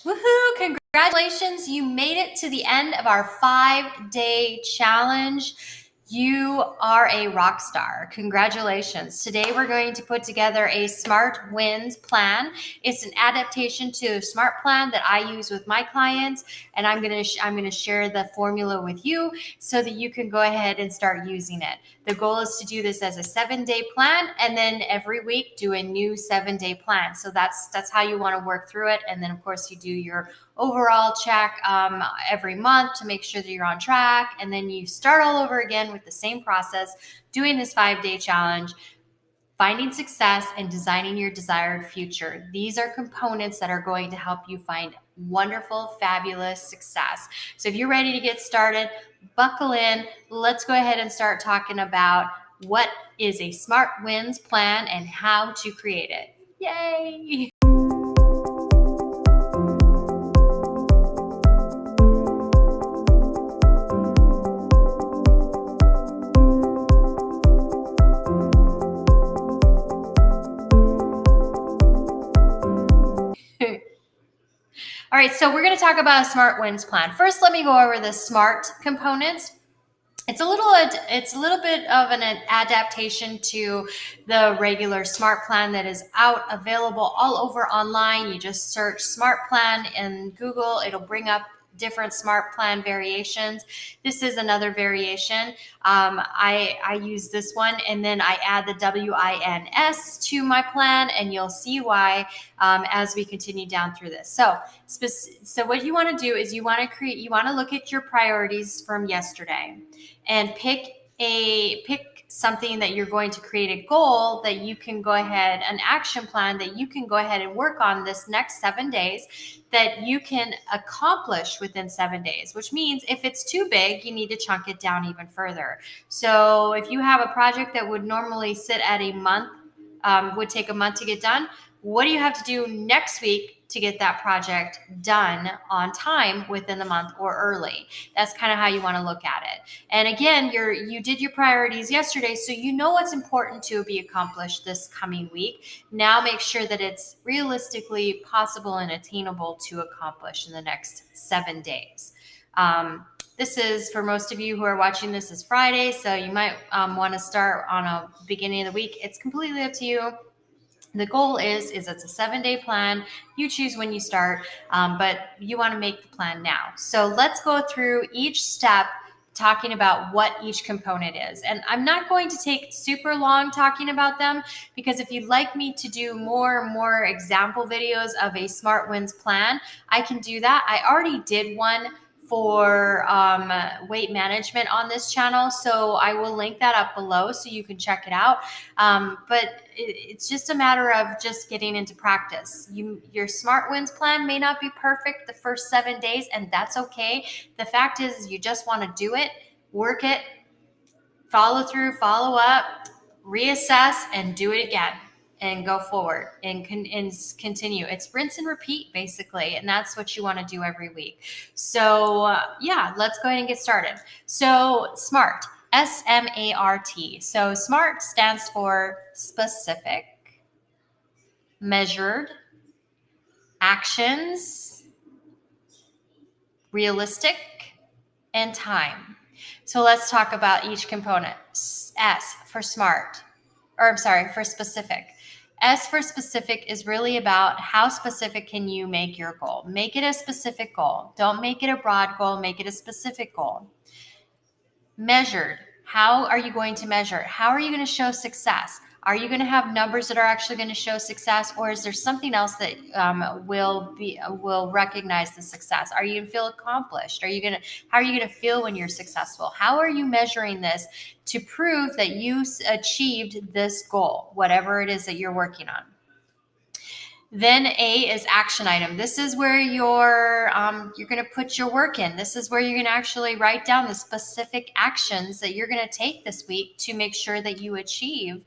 Woohoo! Congratulations. You made it to the end of our 5-day challenge. You are a rock star. Congratulations. Today we're going to put together a Smart Wins plan. It's an adaptation to a SMART plan that I use with my clients, and I'm going to share the formula with you so that you can go ahead and start using it. The goal is to do this as a 7-day plan, and then every week do a new 7-day plan. So that's how you want to work through it. And then of course you do your overall check every month to make sure that you're on track. And then you start all over again with the same process, doing this 5-day challenge, finding success and designing your desired future. These are components that are going to help you find wonderful, fabulous success. So if you're ready to get started, buckle in. Let's go ahead and start talking about what is a Smart Wins plan and how to create it. Yay! All right, so we're going to talk about a Smart Wins plan. First, let me go over the SMART components. It's a little bit of an adaptation to the regular SMART plan that is out available all over online. You just search SMART plan in Google. It'll bring up different SMART plan variations. This is another variation. I use this one, and then I add the WINS to my plan, and you'll see why as we continue down through this. So what you want to do is you want to look at your priorities from yesterday and pick something that you're going to create a goal that you can go ahead, an action plan that you can go ahead and work on this next 7 days that you can accomplish within 7 days, which means if it's too big, you need to chunk it down even further. So if you have a project that would normally sit at a month, would take a month to get done, what do you have to do next week to get that project done on time within the month or early? That's kind of how you want to look at it. And again, you did your priorities yesterday, so you know what's important to be accomplished this coming week. Now make sure that it's realistically possible and attainable to accomplish in the next 7 days. This is, for most of you who are watching this, is Friday, so you might want to start on a beginning of the week. It's completely up to you. The goal is it's a 7-day plan. You choose when you start, but you want to make the plan now. So let's go through each step talking about what each component is. And I'm not going to take super long talking about them, because if you'd like me to do more example videos of a Smart Wins plan, I can do that. I already did one for weight management on this channel, so I will link that up below so you can check it out. But it's just a matter of just getting into practice. Your Smart Wins plan may not be perfect the first 7 days, and that's okay. The fact is you just want to do it, work it, follow through, follow up, reassess, and do it again. And go forward and continue. It's rinse and repeat, basically, and that's what you want to do every week. So yeah, let's go ahead and get started. So SMART, S-M-A-R-T. So SMART stands for specific, measured, actions, realistic, and time. So let's talk about each component. S for SMART, for specific. S for specific is really about how specific can you make your goal. Make it a specific goal. Don't make it a broad goal. Make it a specific goal. Measured. How are you going to measure? How are you going to show success? Are you going to have numbers that are actually going to show success, or is there something else that will recognize the success? Are you going to feel accomplished? How are you going to feel when you're successful? How are you measuring this to prove that you achieved this goal, whatever it is that you're working on? Then A is action item. This is where you're going to put your work in. This is where you're going to actually write down the specific actions that you're going to take this week to make sure that you achieve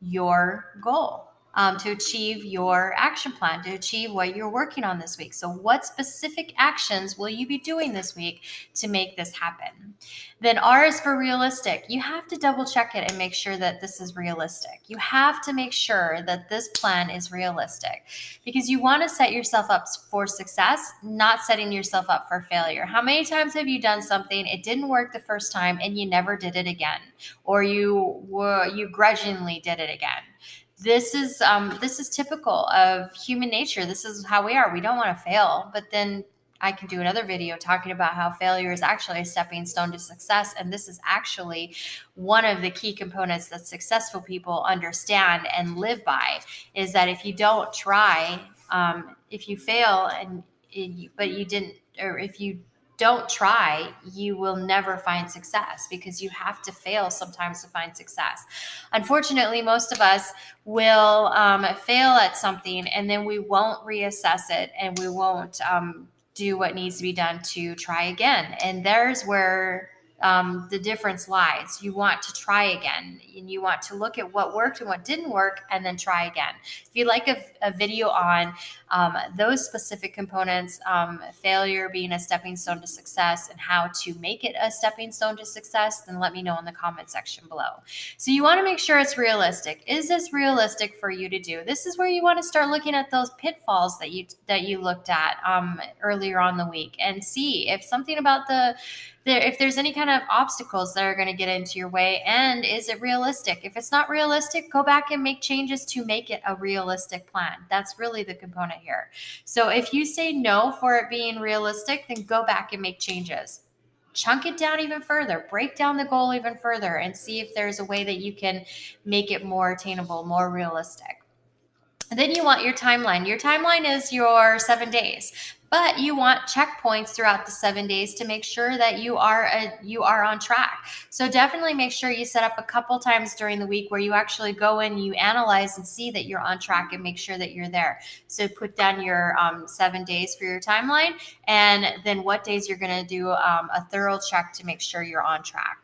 your goal. to achieve your action plan, to achieve what you're working on this week. So what specific actions will you be doing this week to make this happen? Then R is for realistic. You have to double check it and make sure that this is realistic. You have to make sure that this plan is realistic because you want to set yourself up for success, not setting yourself up for failure. How many times have you done something, it didn't work the first time and you never did it again, or you grudgingly did it again? This is typical of human nature. This is how we are. We don't want to fail, but then I can do another video talking about how failure is actually a stepping stone to success. And this is actually one of the key components that successful people understand and live by, is that if you don't try, if you fail but you didn't, or if you don't try, you will never find success, because you have to fail sometimes to find success. Unfortunately, most of us will fail at something and then we won't reassess it and we won't do what needs to be done to try again. And there's where the difference lies. You want to try again, and you want to look at what worked and what didn't work and then try again. If you'd like a video on those specific components, failure being a stepping stone to success and how to make it a stepping stone to success, then let me know in the comment section below. So you want to make sure it's realistic. Is this realistic for you to do? This is where you want to start looking at those pitfalls that you looked at earlier on the week, and see if something about if there's any kind of obstacles that are going to get into your way, and is it realistic? If it's not realistic, go back and make changes to make it a realistic plan. That's really the component here. So if you say no for it being realistic, then go back and make changes. Chunk it down even further, break down the goal even further, and see if there's a way that you can make it more attainable, more realistic. And then you want your timeline. Your timeline is your 7 days, but you want checkpoints throughout the 7 days to make sure that you are on track. So definitely make sure you set up a couple times during the week where you actually go in, you analyze and see that you're on track and make sure that you're there. So put down your 7 days for your timeline, and then what days you're going to do a thorough check to make sure you're on track.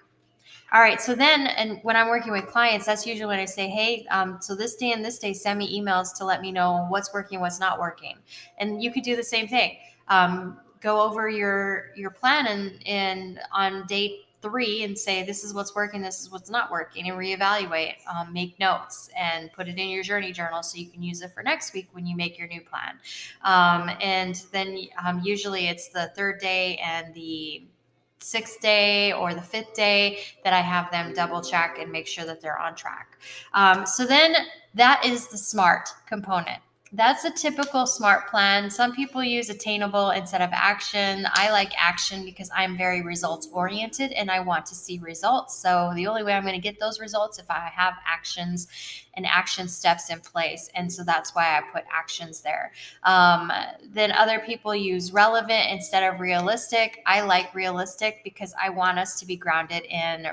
All right. So then, and when I'm working with clients, that's usually when I say, hey, so this day and this day, send me emails to let me know what's working, what's not working. And you could do the same thing. Go over your plan and on day 3 and say, this is what's working, this is what's not working, and reevaluate, make notes and put it in your journey journal so you can use it for next week when you make your new plan. And then usually it's the 3rd day and the 6th day or the 5th day that I have them double check and make sure that they're on track. So then that is the SMART component. That's a typical SMART plan. Some people use attainable instead of action. I like action because I'm very results oriented and I want to see results. So the only way I'm going to get those results if I have actions and action steps in place. And so that's why I put actions there. Then other people use relevant instead of realistic. I like realistic because I want us to be grounded in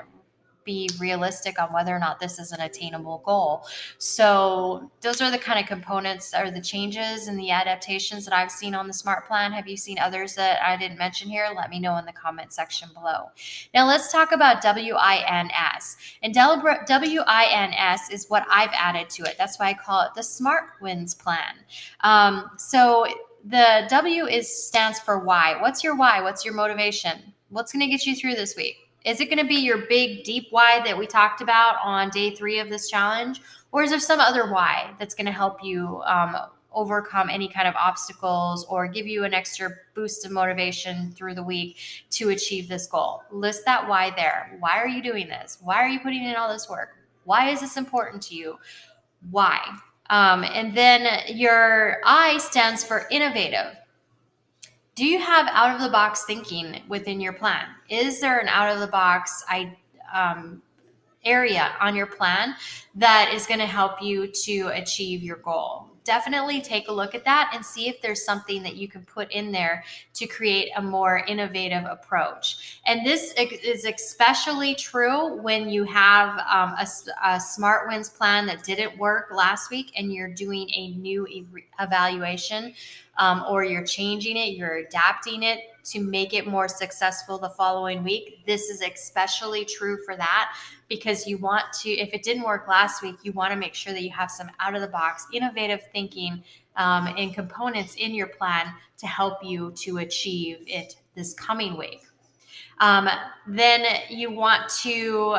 be realistic on whether or not this is an attainable goal. So those are the kind of components or the changes and the adaptations that I've seen on the SMART plan. Have you seen others that I didn't mention here? Let me know in the comment section below. Now let's talk about WINS. And WINS is what I've added to it. That's why I call it the SMART Wins plan. So the W stands for why. What's your why? What's your motivation? What's going to get you through this week? Is it going to be your big, deep why that we talked about on day 3 of this challenge? Or is there some other why that's going to help you overcome any kind of obstacles or give you an extra boost of motivation through the week to achieve this goal? List that why there. Why are you doing this? Why are you putting in all this work? Why is this important to you? Why? And then your I stands for innovative. Do you have out-of-the-box thinking within your plan? Is there an out-of-the-box area on your plan that is going to help you to achieve your goal? Definitely take a look at that and see if there's something that you can put in there to create a more innovative approach. And this is especially true when you have a SMART Wins plan that didn't work last week and you're doing a new evaluation or you're changing it, you're adapting it to make it more successful the following week. This is especially true for that, because you want to, if it didn't work last week, you want to make sure that you have some out of the box, innovative thinking and components in your plan to help you to achieve it this coming week. Then you want to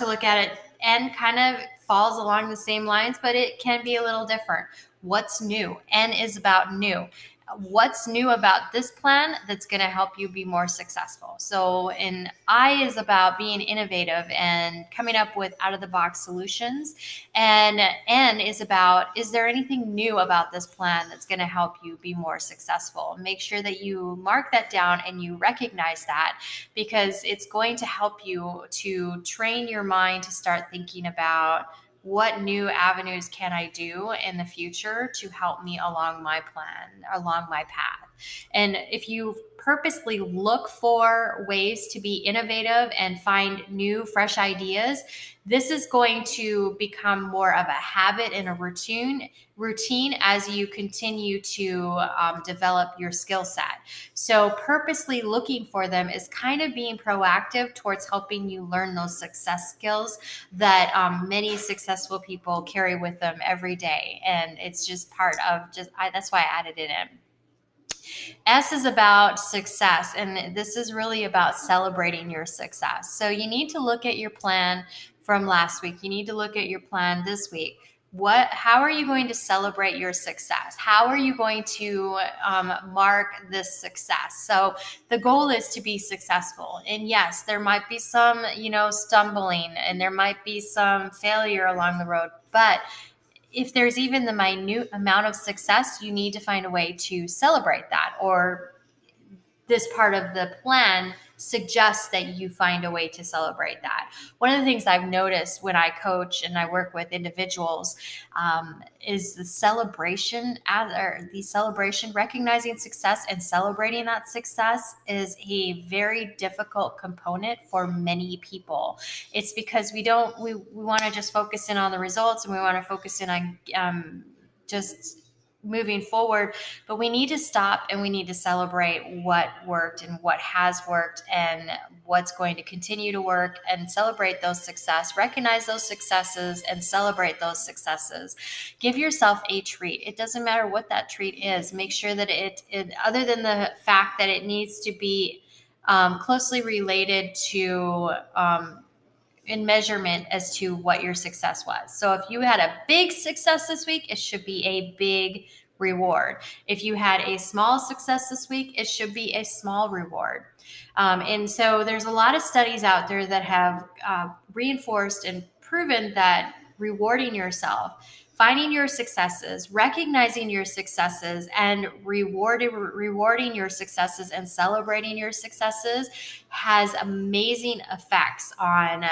look at it, and kind of falls along the same lines, but it can be a little different. What's new? N is about new. What's new about this plan that's going to help you be more successful? So, and I is about being innovative and coming up with out of the box solutions. And N is about, is there anything new about this plan that's going to help you be more successful? Make sure that you mark that down and you recognize that, because it's going to help you to train your mind to start thinking about, what new avenues can I do in the future to help me along my plan, along my path? And if you purposely look for ways to be innovative and find new, fresh ideas, this is going to become more of a habit and a routine as you continue to develop your skill set. So purposely looking for them is kind of being proactive towards helping you learn those success skills that many successful people carry with them every day. And it's just part of that's why I added it in. S is about success, and this is really about celebrating your success. So you need to look at your plan from last week. You need to look at your plan this week. How are you going to celebrate your success? How are you going to mark this success? So the goal is to be successful. And yes, there might be some, stumbling, and there might be some failure along the road, but if there's even the minute amount of success, you need to find a way to celebrate that, or this part of the plan suggests that you find a way to celebrate that. One of the things I've noticed when I coach and I work with individuals is the celebration, recognizing success and celebrating that success is a very difficult component for many people. It's because we want to just focus in on the results, and we want to focus in on just moving forward, but we need to stop and we need to celebrate what worked and what has worked and what's going to continue to work, and celebrate those success, recognize those successes and celebrate those successes. Give yourself a treat. It doesn't matter what that treat is. Make sure that it other than the fact that it needs to be closely related to in measurement as to what your success was. So if you had a big success this week, it should be a big reward. If you had a small success this week, it should be a small reward. And so there's a lot of studies out there that have reinforced and proven that rewarding yourself, finding your successes, recognizing your successes, and rewarding your successes and celebrating your successes has amazing effects on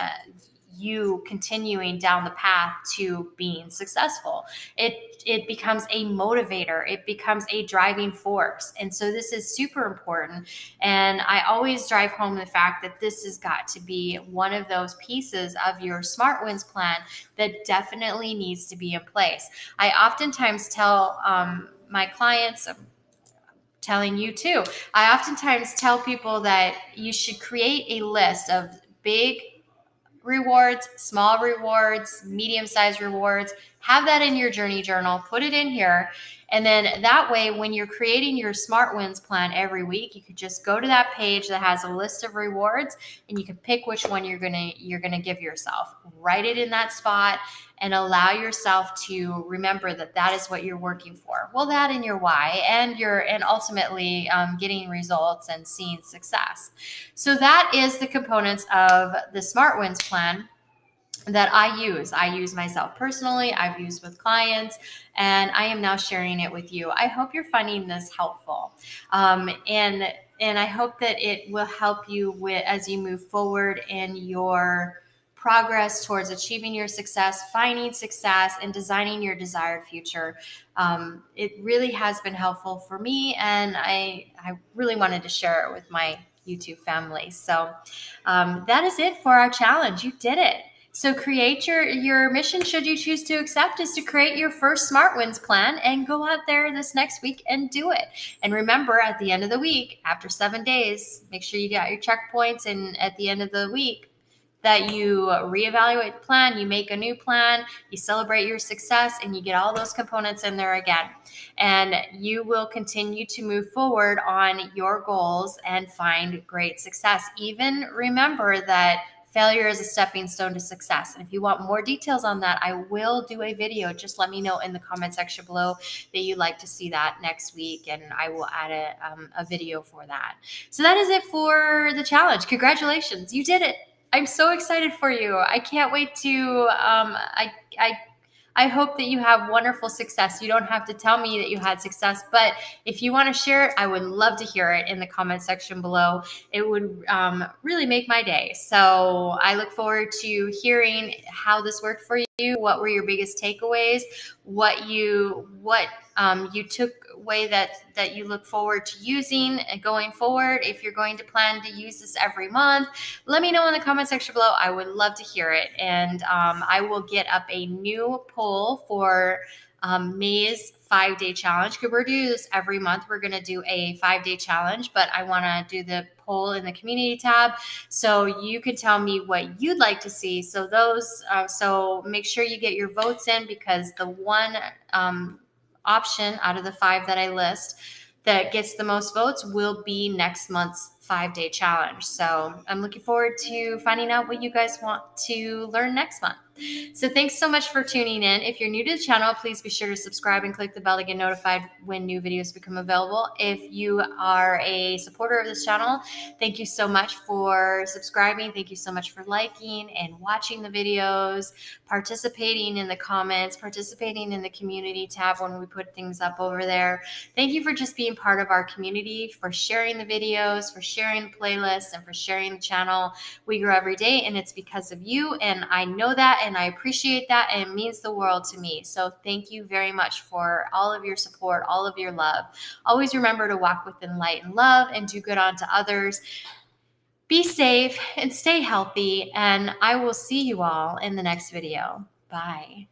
you continuing down the path to being successful. It becomes a motivator. It becomes a driving force. And so this is super important. And I always drive home the fact that this has got to be one of those pieces of your Smart Wins plan that definitely needs to be in place. I oftentimes tell my clients, telling you too, I oftentimes tell people that you should create a list of big rewards, small rewards, medium-sized rewards. Have that in your journey journal, put it in here. And then that way, when you're creating your Smart Wins plan every week, you could just go to that page that has a list of rewards, and you can pick which one you're gonna give yourself. Write it in that spot and allow yourself to remember that is what you're working for. Well, that and your why, and ultimately getting results and seeing success. So that is the components of the Smart Wins plan that I use. I use myself personally, I've used with clients, and I am now sharing it with you. I hope you're finding this helpful. And I hope that it will help you as you move forward in your progress towards achieving your success, finding success, and designing your desired future. It really has been helpful for me, and I really wanted to share it with my YouTube family. So that is it for our challenge. You did it. So create your mission, should you choose to accept, is to create your first Smart Wins plan and go out there this next week and do it. And remember, at the end of the week, after 7 days, make sure you got your checkpoints, and at the end of the week, that you reevaluate the plan, you make a new plan, you celebrate your success, and you get all those components in there again. And you will continue to move forward on your goals and find great success. Even remember that failure is a stepping stone to success. And if you want more details on that, I will do a video. Just let me know in the comment section below that you'd like to see that next week, and I will add a video for that. So that is it for the challenge. Congratulations, you did it. I'm so excited for you. I can't wait to, I hope that you have wonderful success. You don't have to tell me that you had success, but if you want to share it, I would love to hear it in the comment section below. It would really make my day. So I look forward to hearing how this worked for you. What were your biggest takeaways? What you took away that you look forward to using going forward. If you're going to plan to use this every month, let me know in the comment section below. I would love to hear it. And I will get up a new poll for May's 5-day challenge, because we're doing this every month. We're going to do a 5-day challenge, but I want to do the poll in the community tab, so you can tell me what you'd like to see. So so make sure you get your votes in, because the one option out of the 5 that I list that gets the most votes will be next month's 5-day challenge. So I'm looking forward to finding out what you guys want to learn next month. So thanks so much for tuning in. If you're new to the channel, please be sure to subscribe and click the bell to get notified when new videos become available. If you are a supporter of this channel, thank you so much for subscribing. Thank you so much for liking and watching the videos, participating in the comments, participating in the community tab when we put things up over there. Thank you for just being part of our community, for sharing the videos, for sharing the playlist, and for sharing the channel. We grow every day, and it's because of you, and I know that, and I appreciate that, and it means the world to me. So thank you very much for all of your support, all of your love. Always remember to walk within light and love and do good unto others. Be safe and stay healthy, and I will see you all in the next video. Bye.